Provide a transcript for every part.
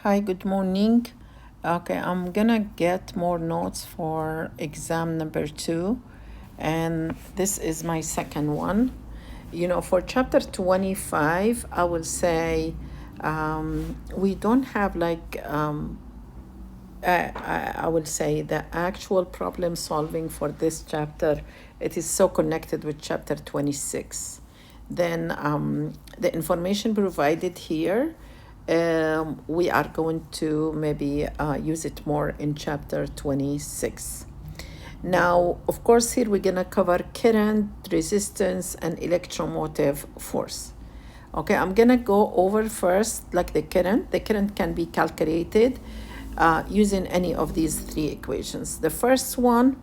Hi, good morning. Okay, I'm gonna get more notes for exam number 2, and this is my second one. For chapter 25, I will say we don't have I will say the actual problem solving for this chapter. It is so connected with chapter 26. Then the information provided here, we are going to maybe use it more in chapter 26. Now, of course, here we're going to cover current, resistance, and electromotive force. Okay, I'm going to go over first like the current. The current can be calculated using any of these three equations. The first one,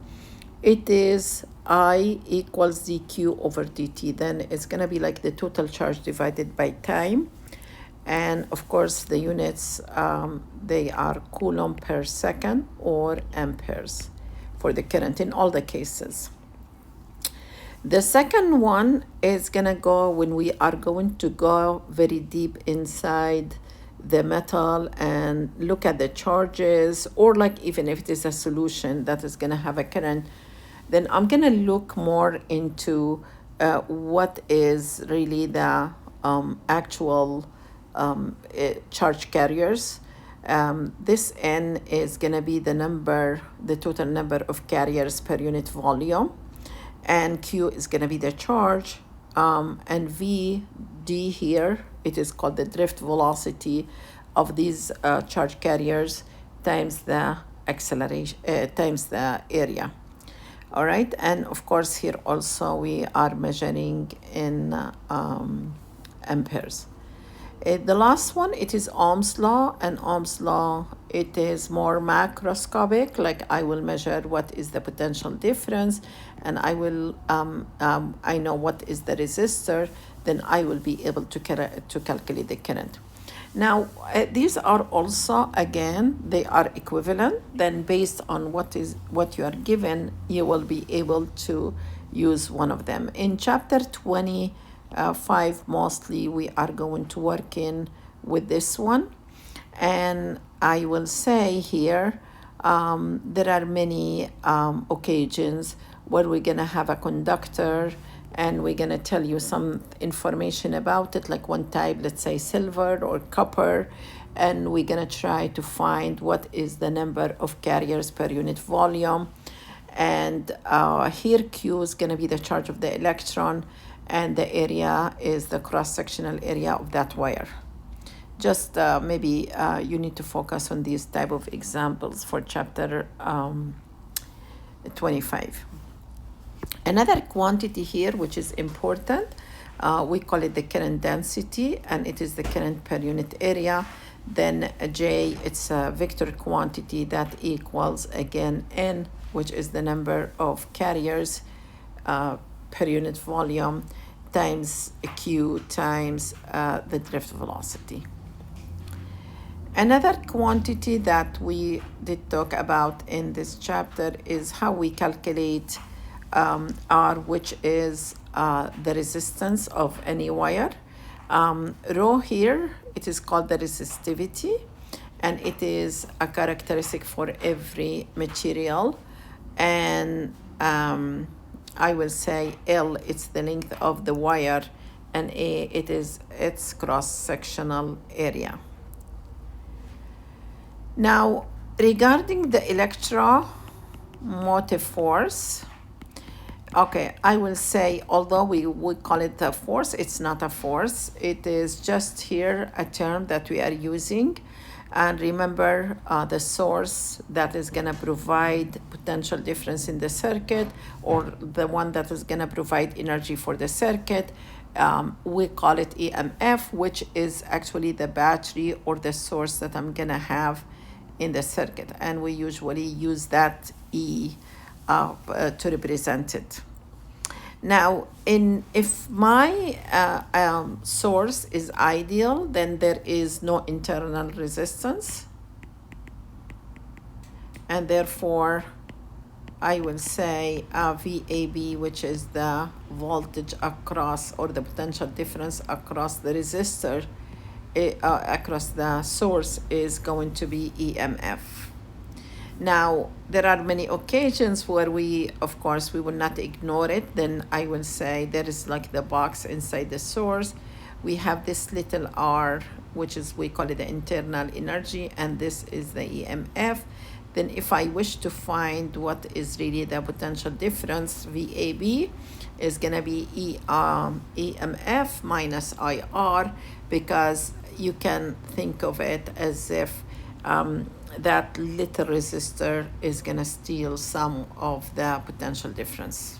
it is I equals dq over dt. Then it's going to be like the total charge divided by time. And of course, the units, they are coulomb per second or amperes for the current in all the cases. The second one is going to go when we are going to go very deep inside the metal and look at the charges, or like even if it is a solution that is going to have a current, then I'm going to look more into what is really the actual charge carriers. This N is going to be the total number of carriers per unit volume, and Q is going to be the charge, and VD here, it is called the drift velocity of these charge carriers times the acceleration, times the area. All right, and of course here also we are measuring in amperes. The last one, it is Ohm's law, and Ohm's law, it is more macroscopic, like I will measure what is the potential difference, and I will, I know what is the resistor, then I will be able to calculate the current. Now, these are also, again, they are equivalent, then based on what you are given, you will be able to use one of them. In chapter 25, mostly we are going to work in with this one, and I will say here there are many occasions where we're going to have a conductor and we're going to tell you some information about it, like one type, let's say silver or copper, and we're going to try to find what is the number of carriers per unit volume. And here Q is going to be the charge of the electron, and the area is the cross-sectional area of that wire. Just maybe you need to focus on these type of examples for chapter 25. Another quantity here which is important, we call it the current density, and it is the current per unit area. Then J, it's a vector quantity that equals again N, which is the number of carriers per unit volume, times Q times the drift velocity. Another quantity that we did talk about in this chapter is how we calculate R, which is the resistance of any wire. Rho here, it is called the resistivity, and it is a characteristic for every material. And I will say L, it's the length of the wire, and A, it is its cross-sectional area. Now, regarding the electromotive force, okay, I will say, although we would call it a force, it's not a force. It is just here a term that we are using. And remember the source that is going to provide potential difference in the circuit, or the one that is going to provide energy for the circuit. We call it EMF, which is actually the battery or the source that I'm going to have in the circuit. And we usually use that E to represent it. Now, if my source is ideal, then there is no internal resistance, and therefore I will say VAB, which is the voltage across, or the potential difference across the resistor, across the source is going to be EMF. Now, there are many occasions where we, of course, we will not ignore it. Then I will say there is like the box inside the source. We have this little r, which is, we call it the internal energy, and this is the EMF. Then if I wish to find what is really the potential difference, VAB is going to be EMF minus IR, because you can think of it as if that little resistor is going to steal some of the potential difference.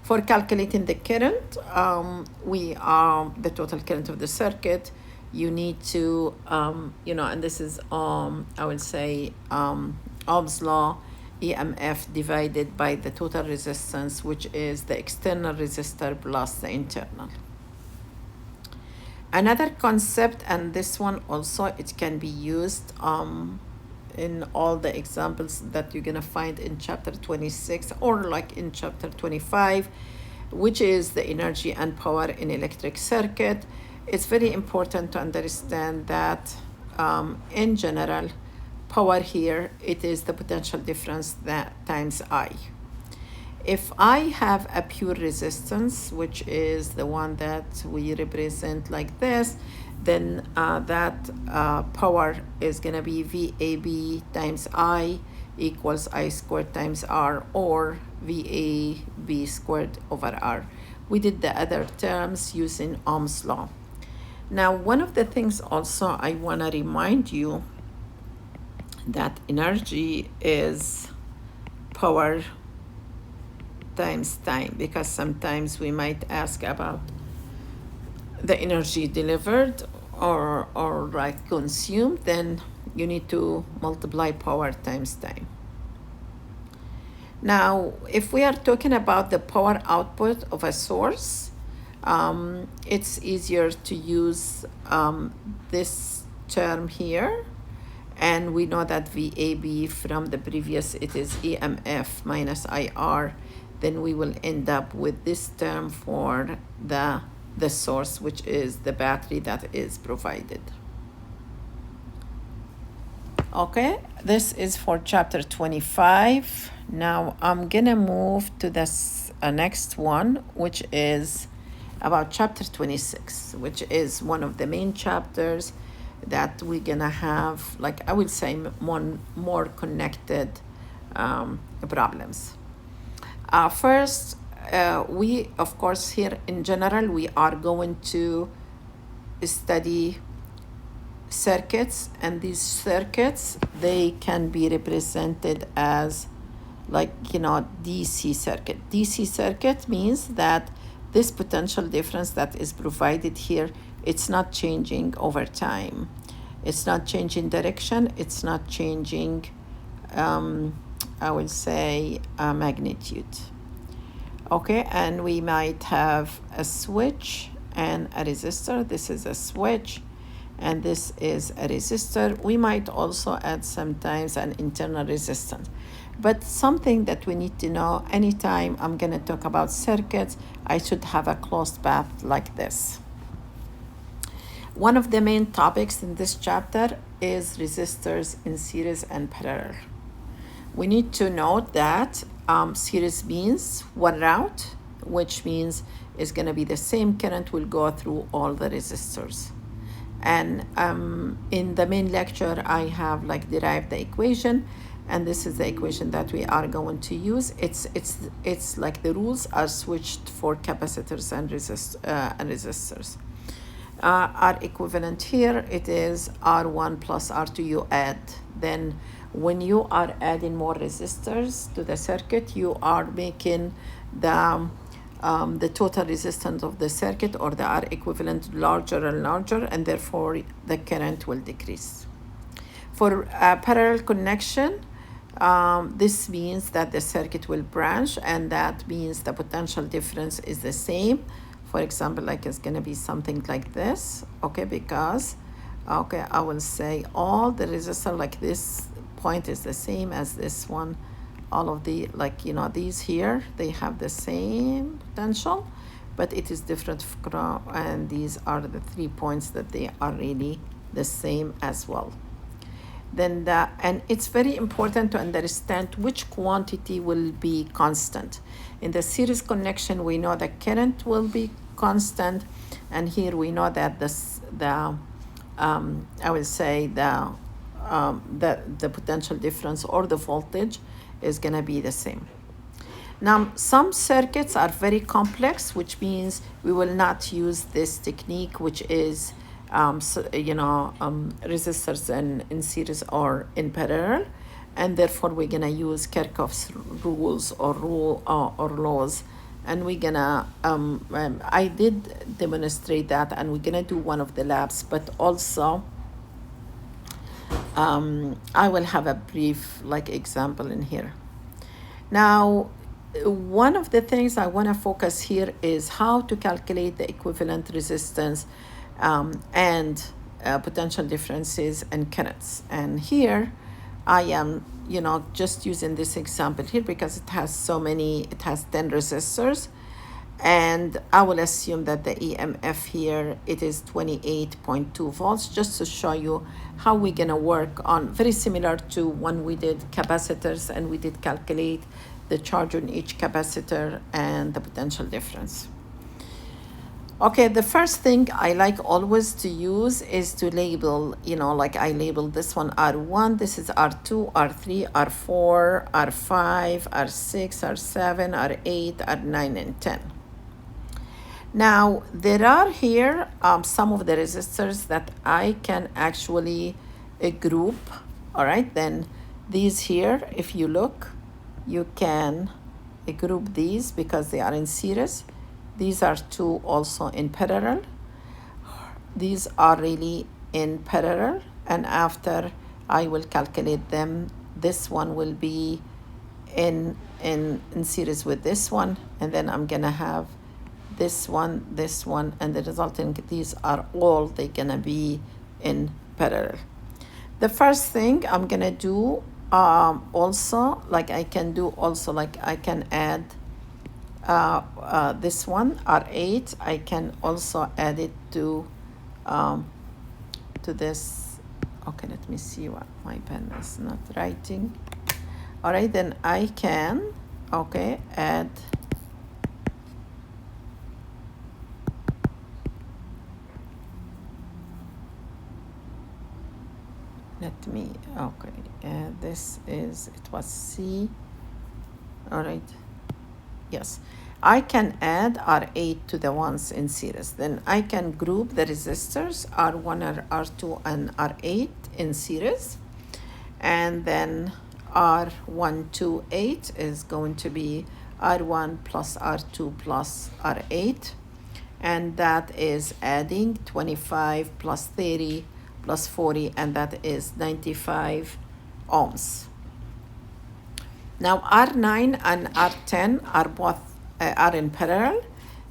For calculating the current, we are the total current of the circuit. You need to, and this is, I will say, Ohm's law, EMF divided by the total resistance, which is the external resistor plus the internal. Another concept, and this one also, it can be used in all the examples that you're going to find in chapter 26 or like in chapter 25, which is the energy and power in electric circuit. It's very important to understand that in general, power here, it is the potential difference that times I. If I have a pure resistance, which is the one that we represent like this, then that power is going to be VAB times I equals I squared times R, or VAB squared over R. We did the other terms using Ohm's law. Now, one of the things also I want to remind you that energy is power times time, because sometimes we might ask about the energy delivered or like consumed. Then you need to multiply power times time. Now, if we are talking about the power output of a source, it's easier to use this term here. And we know that VAB from the previous, it is EMF minus IR. Then we will end up with this term for the source, which is the battery that is provided. Okay, this is for chapter 25. Now I'm gonna move to this next one, which is about chapter 26, which is one of the main chapters that we're gonna have, like I would say, more connected problems. First, we, of course, here in general, we are going to study circuits, and these circuits, they can be represented as like, DC circuit. DC circuit means that this potential difference that is provided here, it's not changing over time. It's not changing direction. It's not changing, I will say, magnitude. Okay, and we might have a switch and a resistor. This is a switch, and this is a resistor. We might also add sometimes an internal resistance. But something that we need to know, anytime I'm going to talk about circuits, I should have a closed path like this. One of the main topics in this chapter is resistors in series and parallel. We need to note that series means one route, which means it's going to be the same current will go through all the resistors. And in the main lecture, I have like derived the equation, and this is the equation that we are going to use. It's like the rules are switched for capacitors and resistors. R equivalent here, it is R1 plus R2 you add. Then when you are adding more resistors to the circuit, you are making the total resistance of the circuit, or the R equivalent, larger and larger, and therefore the current will decrease. For a parallel connection, this means that the circuit will branch, and that means the potential difference is the same. For example, like it's going to be something like this, okay, because, okay, I will say all the resistors, like this point is the same as this one. All of the, like, these here, they have the same potential, but it is different from, and these are the 3 points that they are really the same as well. Then and it's very important to understand which quantity will be constant. In the series connection, we know the current will be constant, and here we know that I will say the potential difference or the voltage is going to be the same. Now, some circuits are very complex, which means we will not use this technique, which is resistors in series or in parallel, and therefore we're gonna use Kirchhoff's rules or laws, and we're gonna I did demonstrate that, and we're gonna do one of the labs, but also I will have a brief example in here. Now, one of the things I want to focus here is how to calculate the equivalent resistance and potential differences and currents. And here I am, just using this example here because it has 10 resistors. And I will assume that the EMF here, it is 28.2 volts, just to show you how we're going to work on, very similar to when we did capacitors and we did calculate the charge on each capacitor and the potential difference. Okay, the first thing I like always to use is to label, I labeled this one R1, this is R2, R3, R4, R5, R6, R7, R8, R9, and 10. Now, there are here some of the resistors that I can actually group, all right? Then these here, if you look, you can group these because they are in series. These are two also in parallel. These are really in parallel, and after I will calculate them, this one will be in series with this one, and then I'm gonna have this one, and the resulting, these are all, they're gonna be in parallel. The first thing I'm gonna do also, I can add this one, R8, I can also add it to this. Okay, let me see what my pen is not writing. All right, then I can, add this is, it was C, all right, yes. I can add R8 to the ones in series. Then I can group the resistors R1, R2, and R8 in series. And then R128 is going to be R1 plus R2 plus R8. And that is adding 25 plus 30 plus 40, and that is 95 ohms. Now R9 and R10 are both are in parallel.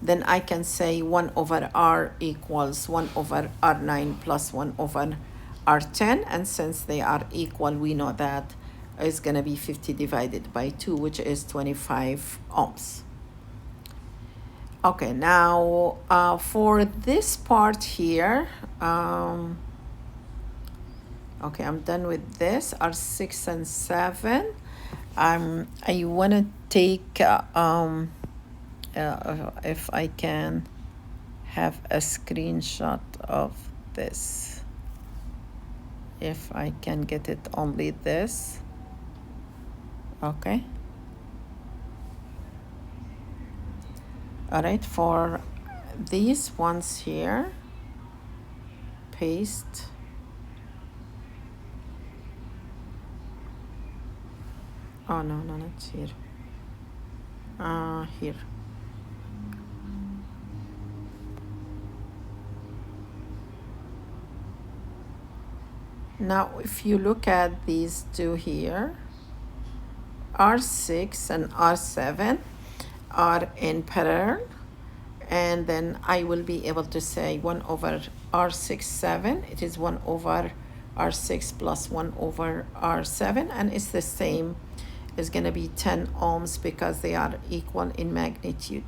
Then I can say 1 over R equals 1 over R9 plus 1 over R10. And since they are equal, we know that is going to be 50 divided by 2, which is 25 ohms. Okay, now for this part here, okay, I'm done with this, R6 and 7. I want to take, if I can have a screenshot of this. If I can get it only this. Okay. All right, for these ones here, paste. Oh, no, not here. Here. Now, if you look at these two here, R6 and R7 are in parallel, and then I will be able to say 1 over R6, 7. It is 1 over R6 plus 1 over R7, and it's the same. It's going to be 10 ohms because they are equal in magnitude.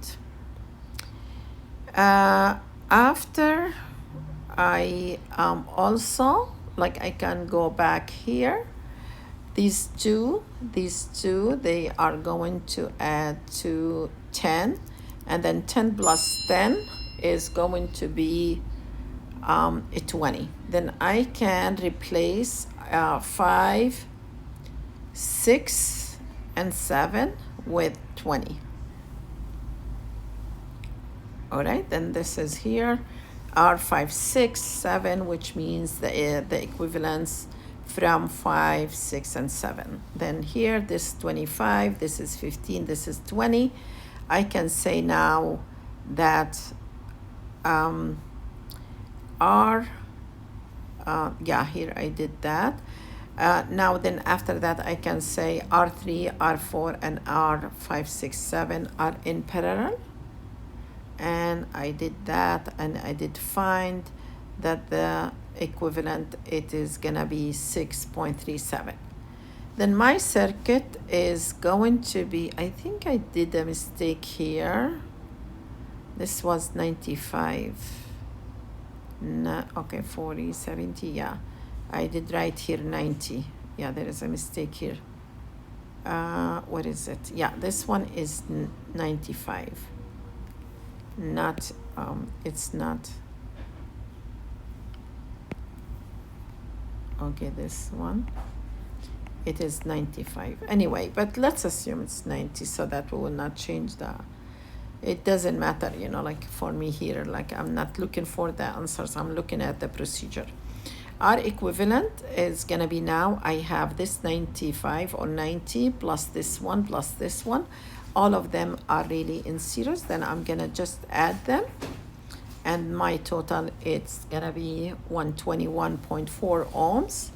After I also, like, I can go back here. These two, they are going to add to 10, and then 10 plus 10 is going to be 20. Then I can replace 5, 6, and 7 with 20. All right, then this is here are 5, 6, 7, which means the equivalence from 5, 6, and 7. Then here, this 25, this is 15, this is 20. I can say now that R, yeah, here I did that. Now then after that I can say R3, R4, and R5, 6, 7 are in parallel. And I did that, and I did find that the equivalent, it is gonna be 6.37. Then my circuit is going to be, I think I did a mistake here. This was 95. No, okay, 40, 70, yeah. I did write here 90. Yeah, there is a mistake here. What is it? Yeah, this one is 95. Not, it's not. Okay, this one. It is 95. Anyway, but let's assume it's 90 so that we will not change the, it doesn't matter, you know, like for me here, like I'm not looking for the answers, I'm looking at the procedure. Our equivalent is gonna be, now I have this 95 or 90 plus this one plus this one. All of them are really in series. Then I'm gonna just add them, and my total, it's gonna be 121.4 ohms.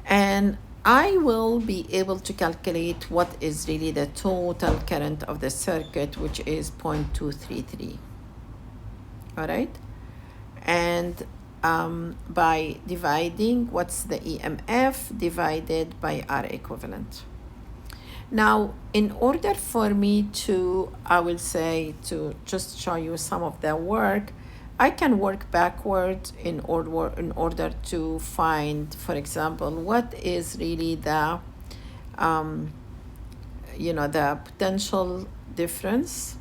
And I will be able to calculate what is really the total current of the circuit, which is 0.233. All right, and by dividing what's the EMF divided by R equivalent. Now, in order for me to, I will say, to just show you some of the work, I can work backward in order to find, for example, what is really the, the potential difference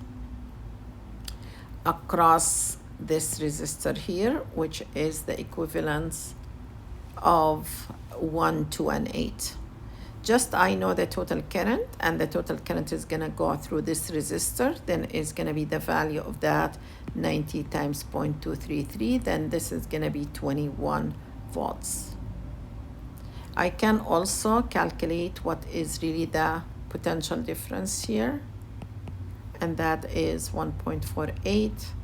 across this resistor here, which is the equivalence of 1, 2, and 8. Just I know the total current, and the total current is gonna go through this resistor, then it's gonna be the value of that 90 times 0.233, then this is gonna be 21 volts. I can also calculate what is really the potential difference here, and that is 1.48.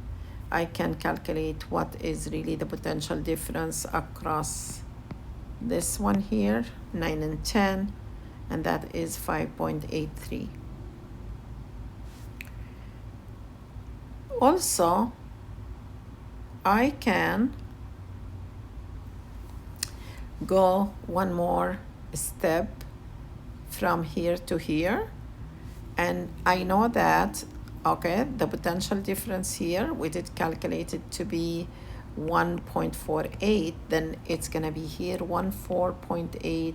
I can calculate what is really the potential difference across this one here, 9 and 10, and that is 5.83. Also, I can go one more step from here to here, and I know that, okay, the potential difference here, we did calculate it to be 1.48, then it's gonna be here 1.48,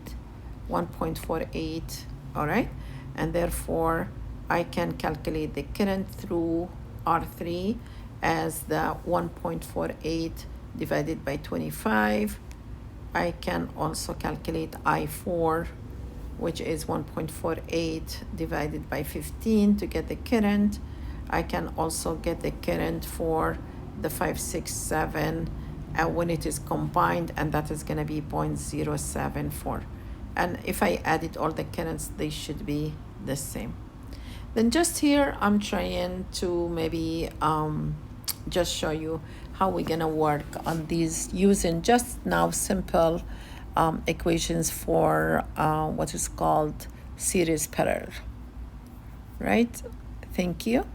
all right? And therefore, I can calculate the current through R3 as the 1.48 divided by 25. I can also calculate I4, which is 1.48 divided by 15 to get the current. I can also get the current for the 5, 6, 7 when it is combined, and that is going to be 0.074. And if I added all the currents, they should be the same. Then just here, I'm trying to maybe just show you how we're going to work on these using just now simple equations for what is called series parallel, right? Thank you.